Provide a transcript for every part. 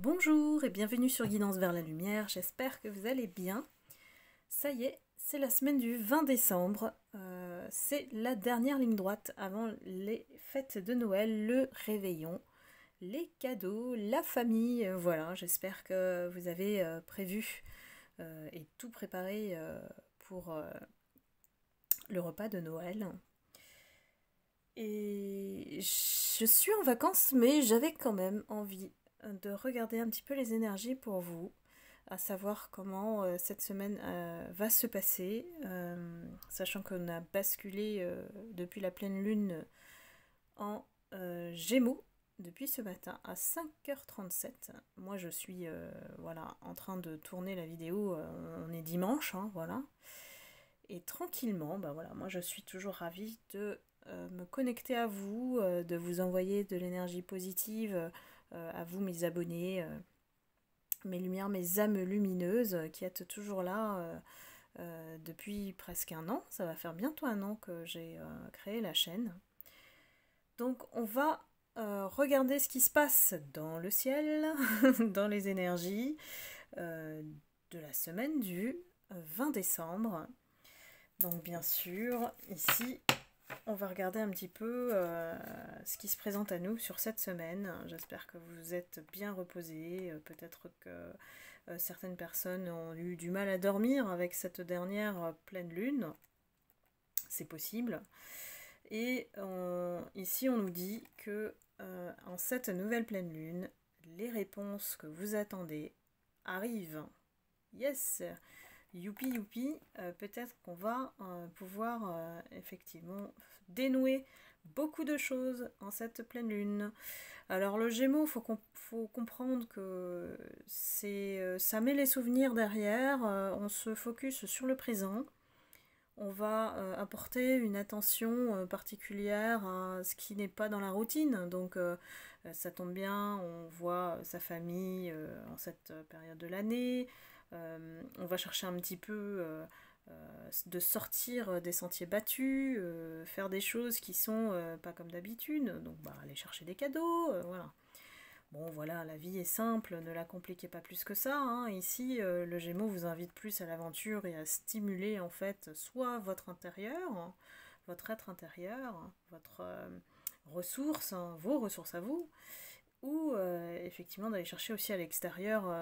Bonjour et bienvenue sur Guidance vers la lumière, j'espère que vous allez bien. Ça y est, c'est la semaine du 20 décembre, c'est la dernière ligne droite avant les fêtes de Noël, le réveillon, les cadeaux, la famille, voilà, j'espère que vous avez prévu et tout préparé pour le repas de Noël. Et je suis en vacances, mais j'avais quand même envie de regarder un petit peu les énergies pour vous, à savoir comment cette semaine va se passer, sachant qu'on a basculé depuis la pleine lune en Gémeaux depuis ce matin à 5h37. Moi je suis voilà, en train de tourner la vidéo, on est dimanche, hein, voilà. Et tranquillement, bah voilà, moi je suis toujours ravie de me connecter à vous, de vous envoyer de l'énergie positive à vous mes abonnés, mes lumières, mes âmes lumineuses qui êtes toujours là depuis presque un an. Ça va faire bientôt un an que j'ai créé la chaîne. Donc on va regarder ce qui se passe dans le ciel, dans les énergies de la semaine du 20 décembre. Donc bien sûr, ici, on va regarder un petit peu ce qui se présente à nous sur cette semaine. J'espère que vous êtes bien reposés. Peut-être que certaines personnes ont eu du mal à dormir avec cette dernière pleine lune. C'est possible. Et ici, on nous dit que en cette nouvelle pleine lune, les réponses que vous attendez arrivent. Yes! Youpi youpi, peut-être qu'on va pouvoir effectivement dénouer beaucoup de choses en cette pleine lune. Alors le Gémeaux, faut comprendre que ça met les souvenirs derrière, on se focus sur le présent, on va apporter une attention particulière à ce qui n'est pas dans la routine, donc ça tombe bien, on voit sa famille en cette période de l'année. On va chercher un petit peu de sortir des sentiers battus, faire des choses qui sont pas comme d'habitude, donc bah, aller chercher des cadeaux, voilà. Bon voilà, la vie est simple, ne la compliquez pas plus que ça, hein. Ici, le Gémeaux vous invite plus à l'aventure et à stimuler en fait soit votre intérieur, votre être intérieur, votre ressource, hein, vos ressources à vous, ou effectivement d'aller chercher aussi à l'extérieur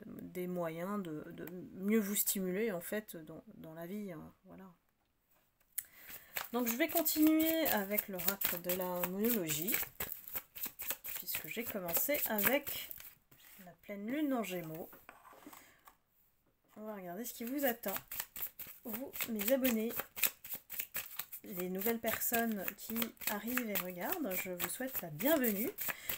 des moyens de mieux vous stimuler en fait dans la vie, hein, voilà. Donc je vais continuer avec l'oracle de la monologie, puisque j'ai commencé avec la pleine lune en Gémeaux. On va regarder ce qui vous attend, vous mes abonnés, les nouvelles personnes qui arrivent et regardent, je vous souhaite la bienvenue.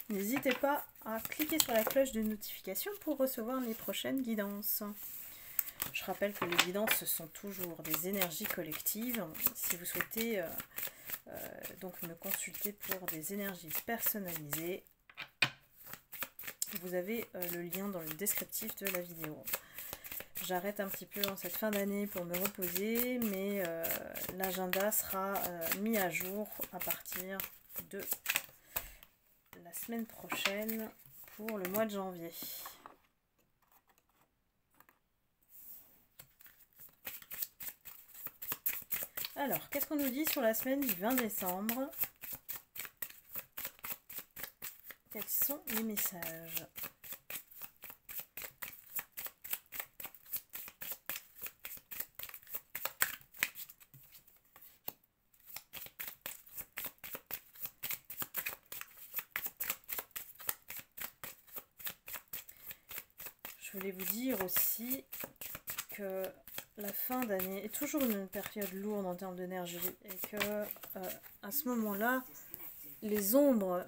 N'hésitez pas à cliquer sur la cloche de notification pour recevoir les prochaines guidances. Je rappelle que les guidances sont toujours des énergies collectives. Si vous souhaitez donc me consulter pour des énergies personnalisées, vous avez le lien dans le descriptif de la vidéo. J'arrête un petit peu en cette fin d'année pour me reposer, mais l'agenda sera mis à jour à partir de la semaine prochaine pour le mois de janvier. Alors, qu'est-ce qu'on nous dit sur la semaine du 20 décembre? Quels sont les messages? Je voulais vous dire aussi que la fin d'année est toujours une période lourde en termes d'énergie et que à ce moment-là, les ombres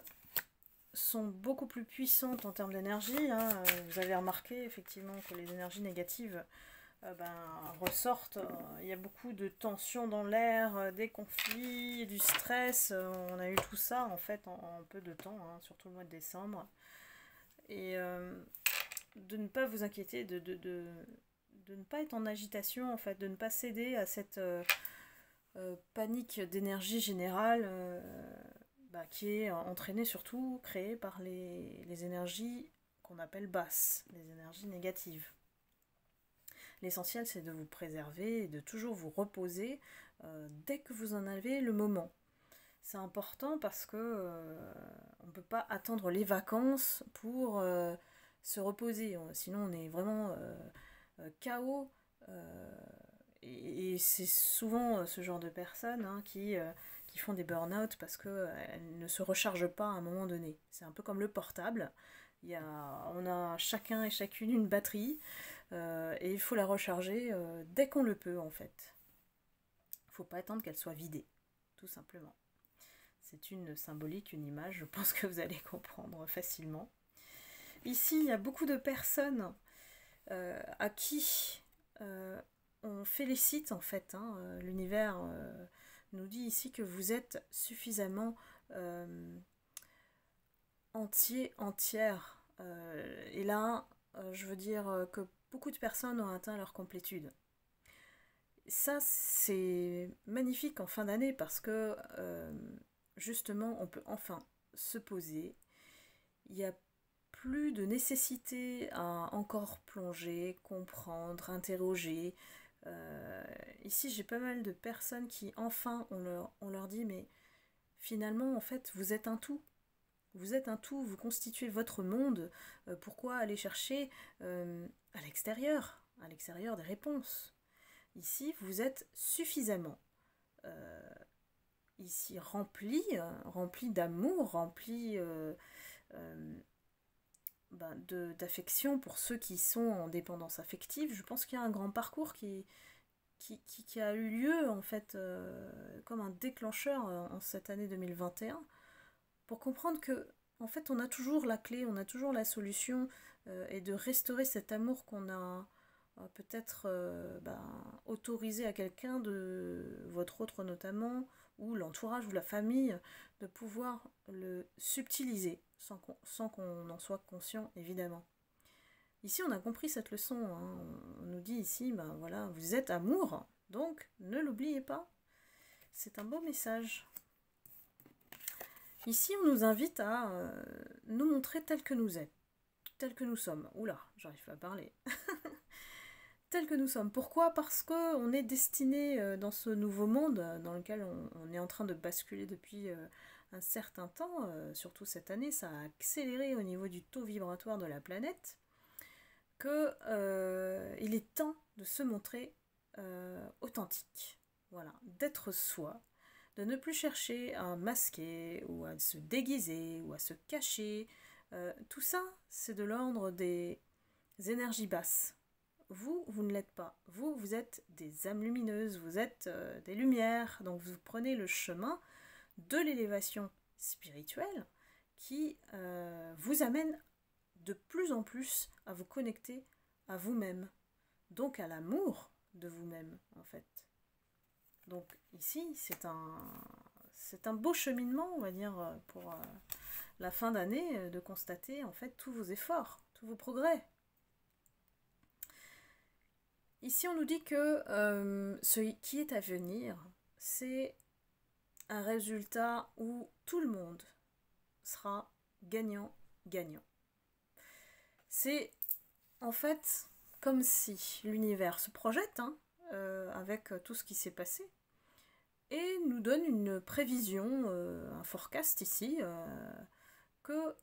sont beaucoup plus puissantes en termes d'énergie, hein. Vous avez remarqué effectivement que les énergies négatives ressortent. Il y a beaucoup de tensions dans l'air, des conflits, du stress. On a eu tout ça en fait en peu de temps, hein, surtout le mois de décembre. Et de ne pas vous inquiéter, de ne pas être en agitation, en fait, de ne pas céder à cette panique d'énergie générale qui est entraînée surtout, créée par les énergies qu'on appelle basses, les énergies négatives. L'essentiel, c'est de vous préserver et de toujours vous reposer dès que vous en avez le moment. C'est important parce que on ne peut pas attendre les vacances pour se reposer. Sinon, on est vraiment KO. Et c'est souvent ce genre de personnes qui font des burn-out parce qu'elles ne se rechargent pas à un moment donné. C'est un peu comme le portable. On a chacun et chacune une batterie et il faut la recharger dès qu'on le peut en fait. Il ne faut pas attendre qu'elle soit vidée, tout simplement. C'est une symbolique, une image, je pense que vous allez comprendre facilement. Ici, il y a beaucoup de personnes à qui on félicite en fait. L'univers nous dit ici que vous êtes suffisamment entier, entière. Et là, je veux dire que beaucoup de personnes ont atteint leur complétude. Ça, c'est magnifique en fin d'année parce que justement, on peut enfin se poser. Il n'y a plus de nécessité à encore plonger, comprendre, interroger. Ici, j'ai pas mal de personnes qui, enfin, on leur dit, mais finalement, en fait, vous êtes un tout. Vous êtes un tout, vous constituez votre monde. Pourquoi aller chercher à l'extérieur des réponses? Ici, vous êtes suffisamment ici rempli d'amour, rempli d'affection pour ceux qui sont en dépendance affective. Je pense qu'il y a un grand parcours qui a eu lieu en fait comme un déclencheur en cette année 2021 pour comprendre que en fait on a toujours la clé, on a toujours la solution et de restaurer cet amour qu'on a peut-être autorisé à quelqu'un de votre autre notamment ou l'entourage ou la famille de pouvoir le subtiliser sans qu'on en soit conscient évidemment. Ici on a compris cette leçon, on nous dit ici voilà, vous êtes amour, donc ne l'oubliez pas. C'est un beau message. Ici on nous invite à nous montrer tel que nous êtes, tel que nous sommes. Oula, j'arrive pas à parler. Tel que nous sommes. Pourquoi? Parce qu'on est destiné dans ce nouveau monde dans lequel on est en train de basculer depuis un certain temps, surtout cette année, ça a accéléré au niveau du taux vibratoire de la planète, que il est temps de se montrer authentique. Voilà, d'être soi, de ne plus chercher à masquer ou à se déguiser ou à se cacher. Tout ça, c'est de l'ordre des énergies basses. Vous ne l'êtes pas. Vous êtes des âmes lumineuses, vous êtes des lumières. Donc vous prenez le chemin de l'élévation spirituelle qui vous amène de plus en plus à vous connecter à vous-même. Donc à l'amour de vous-même, en fait. Donc ici, c'est un beau cheminement, on va dire, pour la fin d'année, de constater, en fait, tous vos efforts, tous vos progrès. Ici, on nous dit que ce qui est à venir, c'est un résultat où tout le monde sera gagnant-gagnant. C'est en fait comme si l'univers se projette avec tout ce qui s'est passé et nous donne une prévision, un forecast ici, que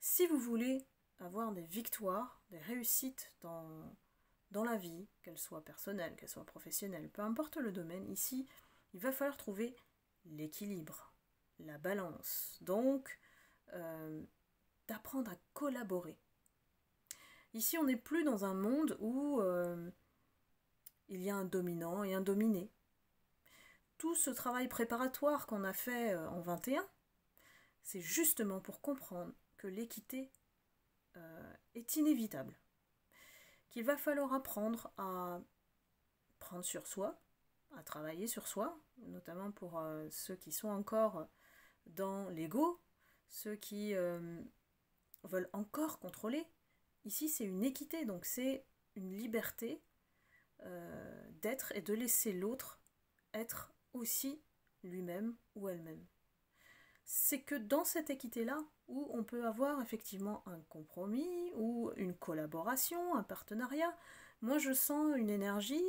si vous voulez avoir des victoires, des réussites dans la vie, qu'elle soit personnelle, qu'elle soit professionnelle, peu importe le domaine, ici, il va falloir trouver l'équilibre, la balance. Donc, d'apprendre à collaborer. Ici, on n'est plus dans un monde où il y a un dominant et un dominé. Tout ce travail préparatoire qu'on a fait en 21, c'est justement pour comprendre que l'équité est inévitable. Qu'il va falloir apprendre à prendre sur soi, à travailler sur soi, notamment pour ceux qui sont encore dans l'ego, ceux qui veulent encore contrôler. Ici, c'est une équité, donc c'est une liberté d'être et de laisser l'autre être aussi lui-même ou elle-même. C'est que dans cette équité-là, où on peut avoir effectivement un compromis ou une collaboration, un partenariat. Moi, je sens une énergie.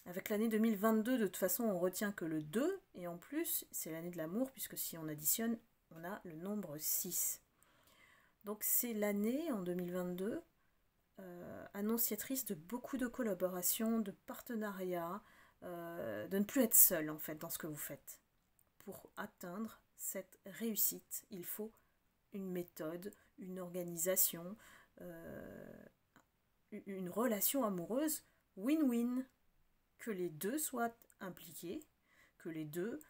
Avec l'année 2022, de toute façon, on retient que le 2, et en plus, c'est l'année de l'amour, puisque si on additionne, on a le nombre 6. Donc c'est l'année, en 2022, annonciatrice de beaucoup de collaborations, de partenariats, de ne plus être seul, en fait, dans ce que vous faites. Pour atteindre cette réussite, il faut une méthode, une organisation, une relation amoureuse win-win. Que les deux soient impliqués, que les deux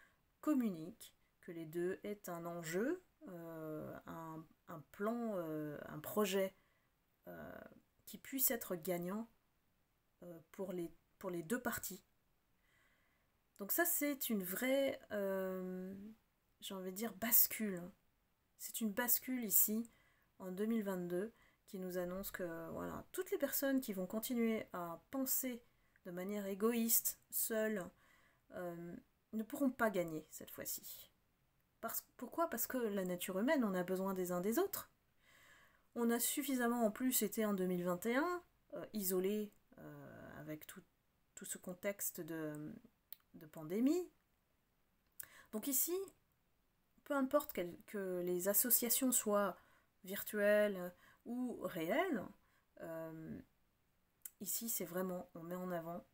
communiquent, que les deux aient un enjeu, un plan, un projet qui puisse être gagnant pour les deux parties. Donc ça, c'est une vraie, j'ai envie de dire, bascule. C'est une bascule ici, en 2022, qui nous annonce que voilà, toutes les personnes qui vont continuer à penser de manière égoïste, seules, ne pourront pas gagner cette fois-ci. Pourquoi ? Parce que la nature humaine, on a besoin des uns des autres. On a suffisamment en plus été en 2021, isolés avec tout ce contexte de pandémie. Donc ici, peu importe que les associations soient virtuelles ou réelles, ici c'est vraiment, on met en avant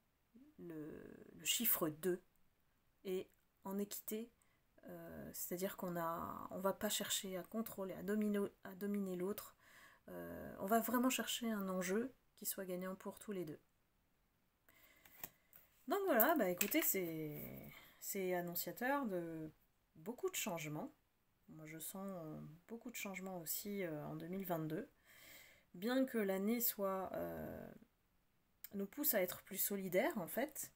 le chiffre 2 et en équité, c'est-à-dire qu'on ne va pas chercher à contrôler, à dominer l'autre, on va vraiment chercher un enjeu qui soit gagnant pour tous les deux. Donc voilà, bah écoutez, c'est annonciateur de beaucoup de changements. Moi je sens beaucoup de changements aussi en 2022. Bien que l'année nous pousse à être plus solidaires en fait,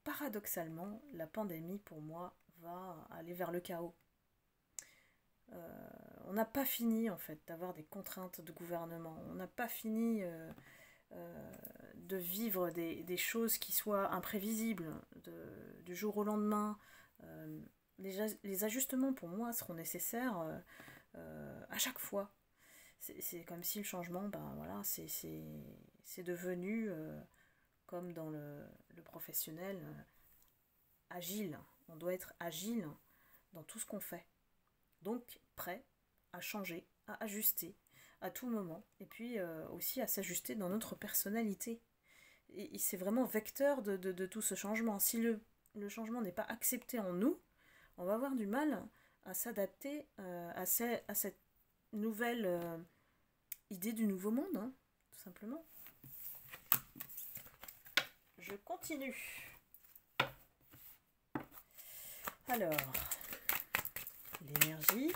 paradoxalement, la pandémie pour moi va aller vers le chaos. On n'a pas fini en fait d'avoir des contraintes de gouvernement, on n'a pas fini de vivre des choses qui soient imprévisibles du jour au lendemain. Les ajustements pour moi seront nécessaires à chaque fois. C'est comme si le changement, voilà, c'est devenu, comme dans le professionnel, agile. On doit être agile dans tout ce qu'on fait. Donc prêt à changer, à ajuster à tout moment. Et puis aussi à s'ajuster dans notre personnalité. Et c'est vraiment vecteur de tout ce changement. Si le changement n'est pas accepté en nous, on va avoir du mal à s'adapter à cette nouvelle idée du nouveau monde, hein, tout simplement. Je continue. Alors, l'énergie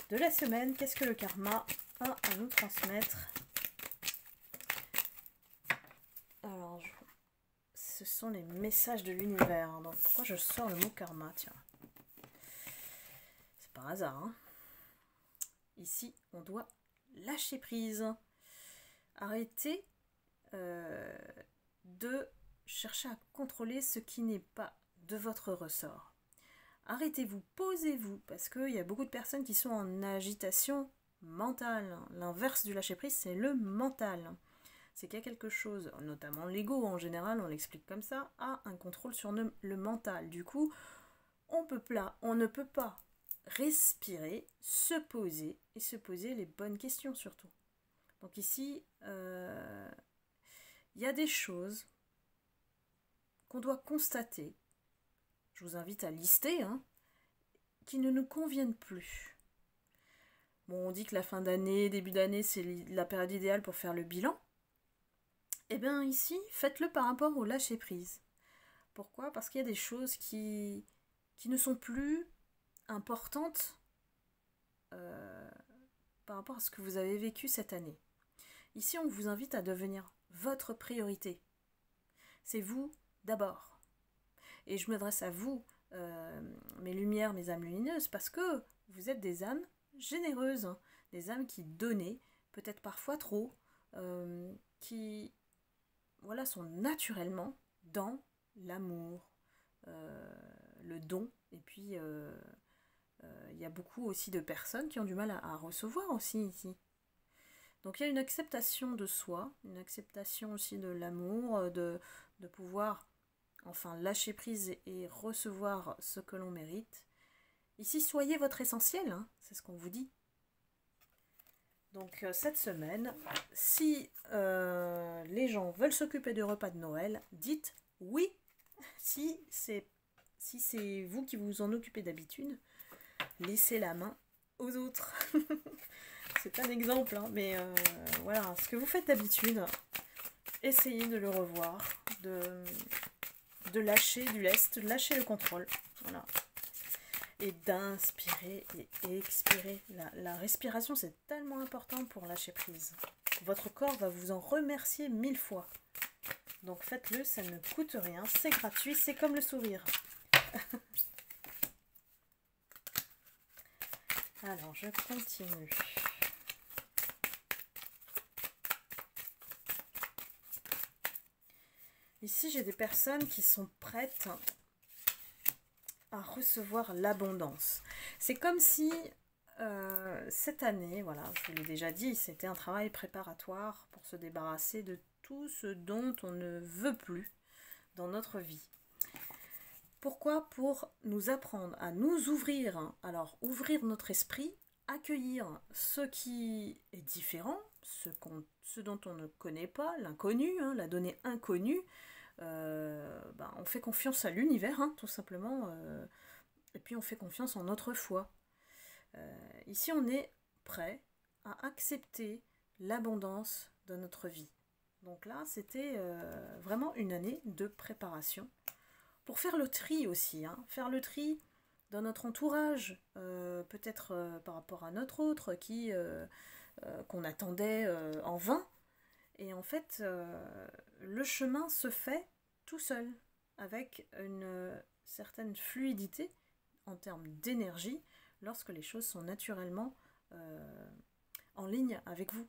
de la semaine, qu'est-ce que le karma a à nous transmettre? Alors, ce sont les messages de l'univers. Hein. Donc, pourquoi je sors le mot karma? Tiens, c'est par hasard. Hein. Ici, on doit lâcher prise. Arrêtez de chercher à contrôler ce qui n'est pas de votre ressort. Arrêtez-vous, posez-vous, parce qu'il y a beaucoup de personnes qui sont en agitation mentale. L'inverse du lâcher-prise, c'est le mental. C'est qu'il y a quelque chose, notamment l'ego en général, on l'explique comme ça, a un contrôle sur le mental. Du coup, on ne peut pas respirer, se poser, et se poser les bonnes questions surtout. Donc ici, il y a des choses qu'on doit constater, je vous invite à lister, hein, qui ne nous conviennent plus. Bon, on dit que la fin d'année, début d'année, c'est la période idéale pour faire le bilan. Eh bien ici, faites-le par rapport au lâcher-prise. Pourquoi ? Parce qu'il y a des choses qui ne sont plus importantes par rapport à ce que vous avez vécu cette année. Ici, on vous invite à devenir votre priorité. C'est vous d'abord. Et je m'adresse à vous, mes lumières, mes âmes lumineuses, parce que vous êtes des âmes généreuses, hein, des âmes qui donnent, peut-être parfois trop, qui sont naturellement dans l'amour, le don, et puis Il y a beaucoup aussi de personnes qui ont du mal à recevoir aussi ici. Donc il y a une acceptation de soi, une acceptation aussi de l'amour, de pouvoir enfin lâcher prise et recevoir ce que l'on mérite. Ici, soyez votre essentiel, hein, c'est ce qu'on vous dit. Donc cette semaine, si les gens veulent s'occuper du repas de Noël, dites oui. Si c'est vous qui vous en occupez d'habitude, laissez la main aux autres. C'est un exemple, hein, mais voilà, ce que vous faites d'habitude, essayez de le revoir, de lâcher du lest, de lâcher le contrôle. Voilà. Et d'inspirer et expirer. La respiration, c'est tellement important pour lâcher prise. Votre corps va vous en remercier 1000 fois. Donc faites-le, ça ne coûte rien, c'est gratuit, c'est comme le sourire. Alors, je continue. Ici, j'ai des personnes qui sont prêtes à recevoir l'abondance. C'est comme si cette année, voilà, je vous l'ai déjà dit, c'était un travail préparatoire pour se débarrasser de tout ce dont on ne veut plus dans notre vie. Pourquoi? Pour nous apprendre à nous ouvrir, hein. Alors ouvrir notre esprit, accueillir ce qui est différent, ce dont on ne connaît pas, l'inconnu, hein, la donnée inconnue. On fait confiance à l'univers, hein, tout simplement, et puis on fait confiance en notre foi. Ici, on est prêt à accepter l'abondance de notre vie. Donc là, c'était vraiment une année de préparation pour faire le tri aussi, hein, faire le tri dans notre entourage, peut-être par rapport à notre autre qu'on attendait en vain. Et en fait, le chemin se fait tout seul, avec une certaine fluidité en termes d'énergie, lorsque les choses sont naturellement en ligne avec vous.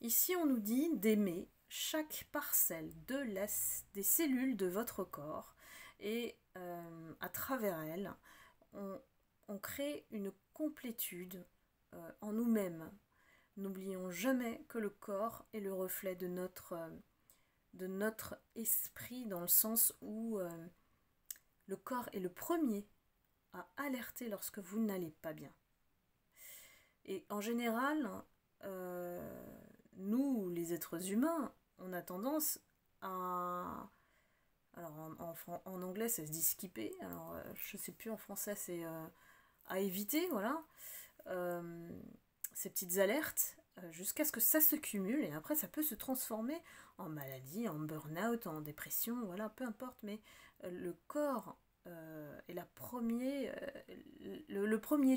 Ici, on nous dit d'aimer chaque parcelle des cellules de votre corps et à travers elles, on crée une complétude en nous-mêmes. N'oublions jamais que le corps est le reflet de notre esprit, dans le sens où le corps est le premier à alerter lorsque vous n'allez pas bien. Et en général, nous, les êtres humains, on a tendance à... Alors en anglais, ça se dit skipper. Alors je sais plus, en français, c'est à éviter, voilà. Ces petites alertes, jusqu'à ce que ça se cumule. Et après, ça peut se transformer en maladie, en burn-out, en dépression, voilà, peu importe. Mais le corps est le premier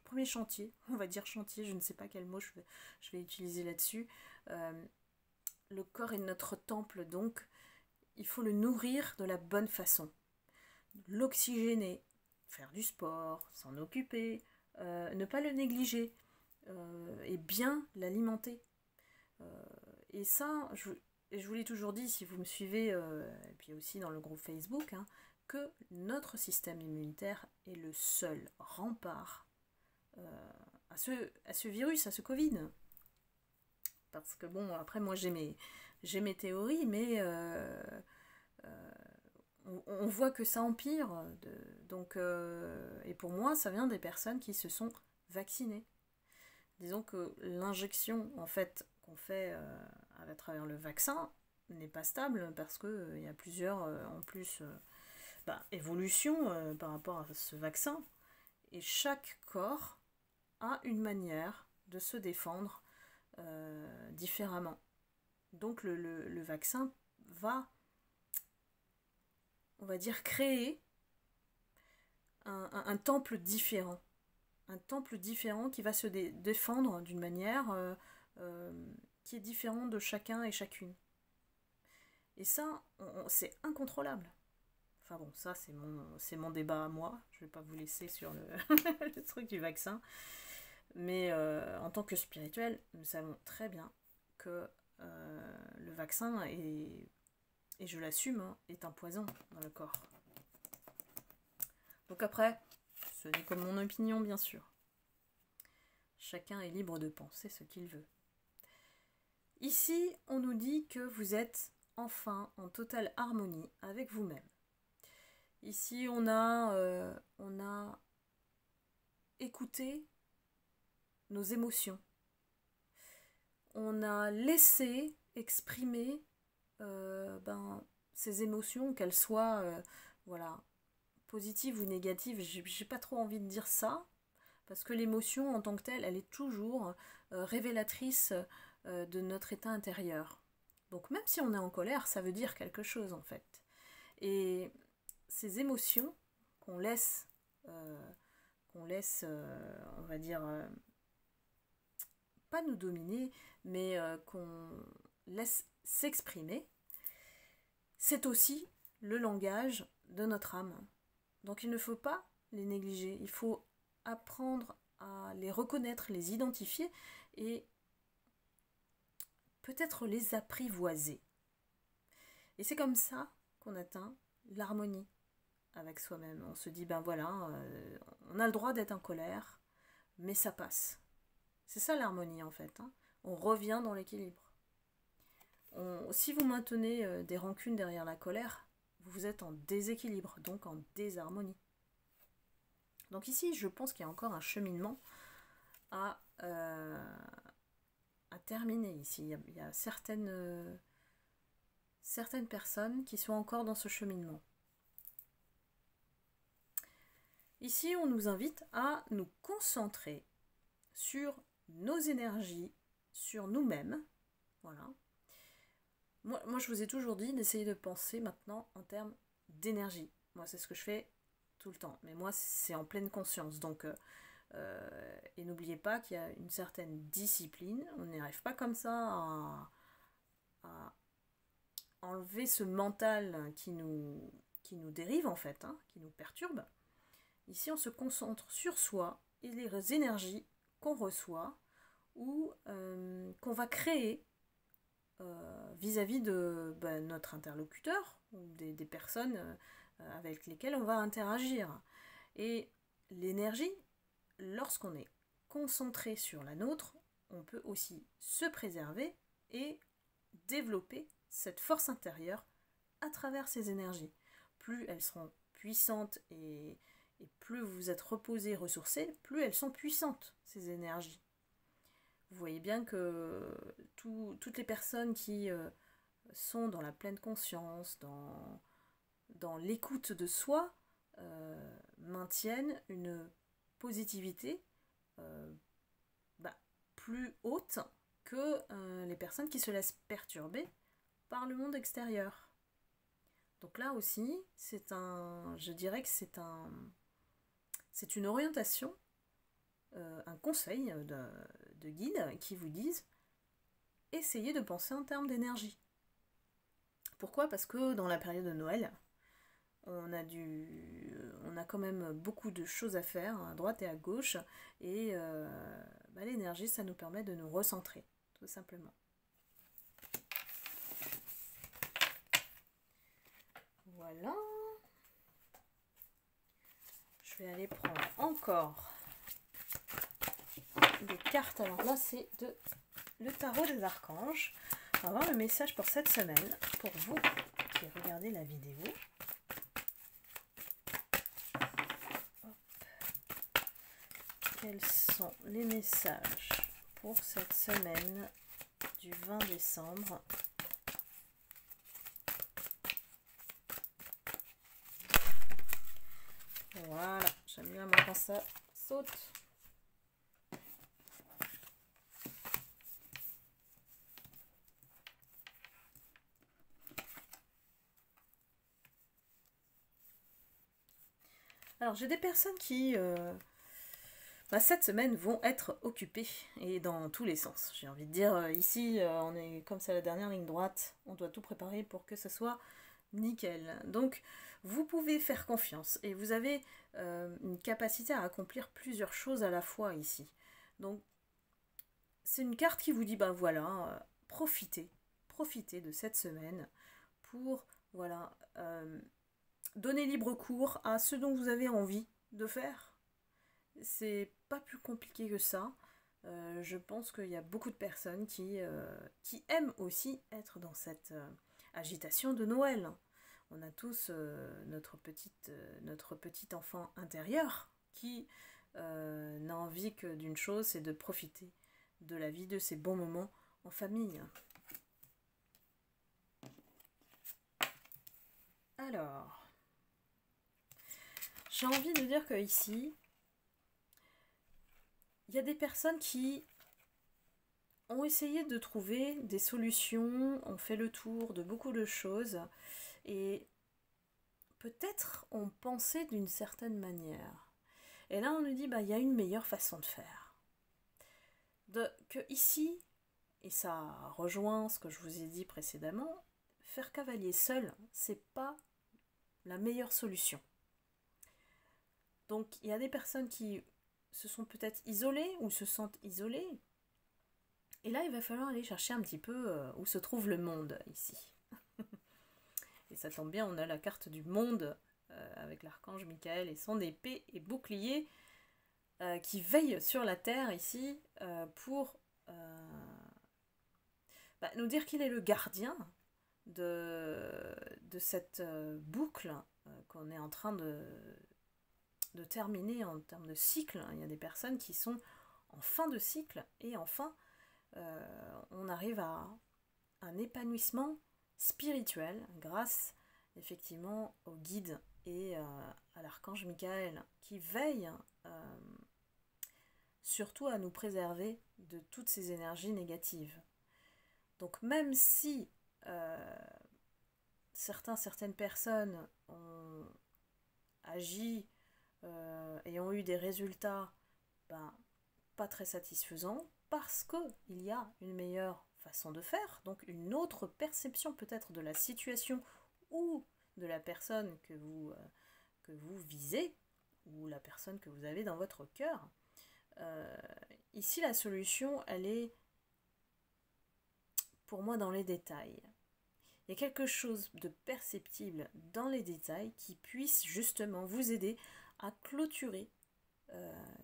premier chantier, on va dire chantier, je ne sais pas quel mot je vais utiliser là-dessus. Le corps est notre temple, donc il faut le nourrir de la bonne façon. L'oxygéner, faire du sport, s'en occuper, ne pas le négliger, et bien l'alimenter. Et ça, je vous l'ai toujours dit, si vous me suivez, et puis aussi dans le groupe Facebook, hein, que notre système immunitaire est le seul rempart à ce virus, à ce Covid. Parce que bon, après moi j'ai mes théories, mais on voit que ça empire. Et pour moi, ça vient des personnes qui se sont vaccinées. Disons que l'injection en fait qu'on fait à travers le vaccin n'est pas stable, parce qu'il y a plusieurs en plus évolutions par rapport à ce vaccin. Et chaque corps a une manière de se défendre différemment. Donc le vaccin va, on va dire, créer un temple différent. Un temple différent qui va se défendre d'une manière qui est différente de chacun et chacune. Et ça, c'est incontrôlable. Enfin bon, ça c'est mon débat à moi. Je vais pas vous laisser sur le truc du vaccin. Mais en tant que spirituel, nous savons très bien que le vaccin et je l'assume, hein, est un poison dans le corps. Donc après, ce n'est que mon opinion, bien sûr. Chacun est libre de penser ce qu'il veut. Ici, on nous dit que vous êtes enfin en totale harmonie avec vous-même. Ici, on a écouté nos émotions. On a laissé exprimer ces émotions, qu'elles soient positives ou négatives. J'ai pas trop envie de dire ça, parce que l'émotion en tant que telle, elle est toujours révélatrice de notre état intérieur. Donc même si on est en colère, ça veut dire quelque chose en fait. Et ces émotions qu'on laisse, on va dire, pas nous dominer, mais qu'on laisse s'exprimer, c'est aussi le langage de notre âme. Donc il ne faut pas les négliger, il faut apprendre à les reconnaître, les identifier et peut-être les apprivoiser. Et c'est comme ça qu'on atteint l'harmonie avec soi-même. On se dit, on a le droit d'être en colère, mais ça passe. C'est ça l'harmonie en fait. On revient dans l'équilibre. Si vous maintenez des rancunes derrière la colère, vous êtes en déséquilibre, donc en désharmonie. Donc ici, je pense qu'il y a encore un cheminement à terminer ici. Il y a certaines personnes qui sont encore dans ce cheminement. Ici, on nous invite à nous concentrer sur nos énergies, sur nous-mêmes. Voilà. Moi, je vous ai toujours dit d'essayer de penser maintenant en termes d'énergie. Moi, c'est ce que je fais tout le temps. Mais moi, c'est en pleine conscience. Donc, et n'oubliez pas qu'il y a une certaine discipline. On n'y arrive pas comme ça à enlever ce mental qui nous dérive en fait, qui nous perturbe. Ici, on se concentre sur soi et les énergies qu'on reçoit ou qu'on va créer vis-à-vis de notre interlocuteur ou des personnes avec lesquelles on va interagir. Et l'énergie, lorsqu'on est concentré sur la nôtre, on peut aussi se préserver et développer cette force intérieure à travers ces énergies. Plus elles seront puissantes et plus vous êtes reposé, ressourcé, plus elles sont puissantes, ces énergies. Vous voyez bien que toutes les personnes qui sont dans la pleine conscience, dans l'écoute de soi, maintiennent une positivité plus haute que les personnes qui se laissent perturber par le monde extérieur. Donc là aussi, je dirais que c'est une orientation, un conseil de guide qui vous disent essayez de penser en termes d'énergie. Pourquoi ? Parce que dans la période de Noël, on a quand même beaucoup de choses à faire à droite et à gauche et l'énergie, ça nous permet de nous recentrer, tout simplement. Voilà. Je vais aller prendre encore des cartes. Alors là, c'est le tarot des archanges. On va voir le message pour cette semaine, pour vous qui regardez la vidéo. Hop. Quels sont les messages pour cette semaine du 20 décembre ? Voilà, j'aime bien quand ça saute. Alors j'ai des personnes qui cette semaine vont être occupées et dans tous les sens. J'ai envie de dire ici on est comme c'est la dernière ligne droite, on doit tout préparer pour que ce soit nickel. Donc vous pouvez faire confiance et vous avez une capacité à accomplir plusieurs choses à la fois ici. Donc c'est une carte qui vous dit profitez de cette semaine pour donnez libre cours à ce dont vous avez envie de faire. C'est pas plus compliqué que ça. Je pense qu'il y a beaucoup de personnes qui aiment aussi être dans cette agitation de Noël. On a tous notre petit enfant intérieur qui n'a envie que d'une chose, c'est de profiter de la vie, de ces bons moments en famille. Alors, j'ai envie de dire que ici, il y a des personnes qui ont essayé de trouver des solutions, ont fait le tour de beaucoup de choses et peut-être ont pensé d'une certaine manière. Et là, on nous dit, il y a une meilleure façon de faire. Que ici, et ça rejoint ce que je vous ai dit précédemment, faire cavalier seul, c'est pas la meilleure solution. Donc, il y a des personnes qui se sont peut-être isolées ou se sentent isolées. Et là, il va falloir aller chercher un petit peu où se trouve le monde ici. Et ça tombe bien, on a la carte du monde avec l'archange Michael et son épée et bouclier qui veille sur la terre ici pour nous dire qu'il est le gardien de cette boucle qu'on est en train de terminer en termes de cycle. Il y a des personnes qui sont en fin de cycle et enfin on arrive à un épanouissement spirituel grâce effectivement au guide et à l'archange Michael qui veille surtout à nous préserver de toutes ces énergies négatives. Donc même si certaines personnes ont agi et ont eu des résultats pas très satisfaisants, parce qu'il y a une meilleure façon de faire, donc une autre perception peut-être de la situation ou de la personne que vous visez, ou la personne que vous avez dans votre cœur. Ici, la solution, elle est, pour moi, dans les détails. Il y a quelque chose de perceptible dans les détails qui puisse justement vous aider à clôturer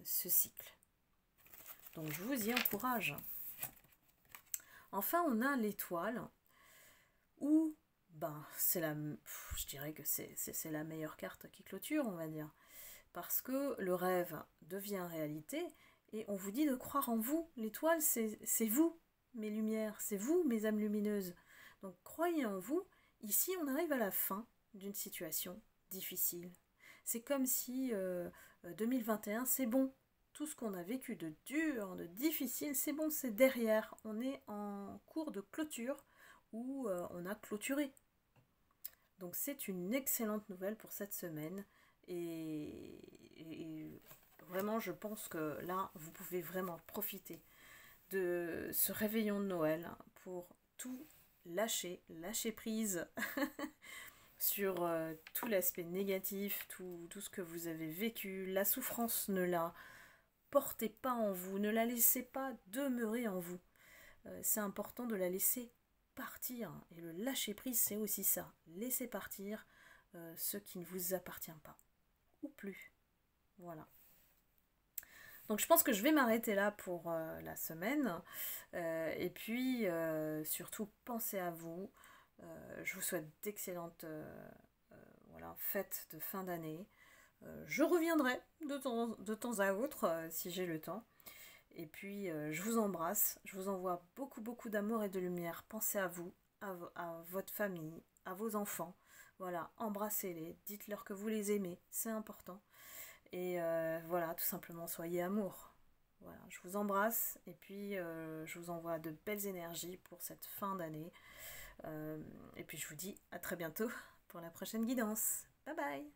ce cycle. Donc je vous y encourage. Enfin, on a l'étoile où je dirais que c'est la meilleure carte qui clôture, on va dire. Parce que le rêve devient réalité et on vous dit de croire en vous. L'étoile, c'est vous, mes lumières, c'est vous, mes âmes lumineuses. Donc croyez en vous. Ici, on arrive à la fin d'une situation difficile. C'est comme si 2021, c'est bon. Tout ce qu'on a vécu de dur, de difficile, c'est bon, c'est derrière. On est en cours de clôture où on a clôturé. Donc c'est une excellente nouvelle pour cette semaine. Et vraiment, je pense que là, vous pouvez vraiment profiter de ce réveillon de Noël pour tout lâcher prise sur tout l'aspect négatif, tout ce que vous avez vécu. La souffrance, ne la portez pas en vous, ne la laissez pas demeurer en vous. C'est important de la laisser partir. Et le lâcher prise, c'est aussi ça. Laissez partir ce qui ne vous appartient pas. Ou plus. Voilà. Donc je pense que je vais m'arrêter là pour la semaine. Et puis, surtout, pensez à vous. Je vous souhaite d'excellentes fêtes de fin d'année. Je reviendrai de temps à autre si j'ai le temps. Et puis je vous embrasse, je vous envoie beaucoup d'amour et de lumière. Pensez à vous, à votre famille, à vos enfants. Voilà, embrassez-les, dites-leur que vous les aimez, c'est important. Et voilà, tout simplement, soyez amour. Voilà, je vous embrasse et puis je vous envoie de belles énergies pour cette fin d'année. Et puis je vous dis à très bientôt pour la prochaine guidance. Bye bye!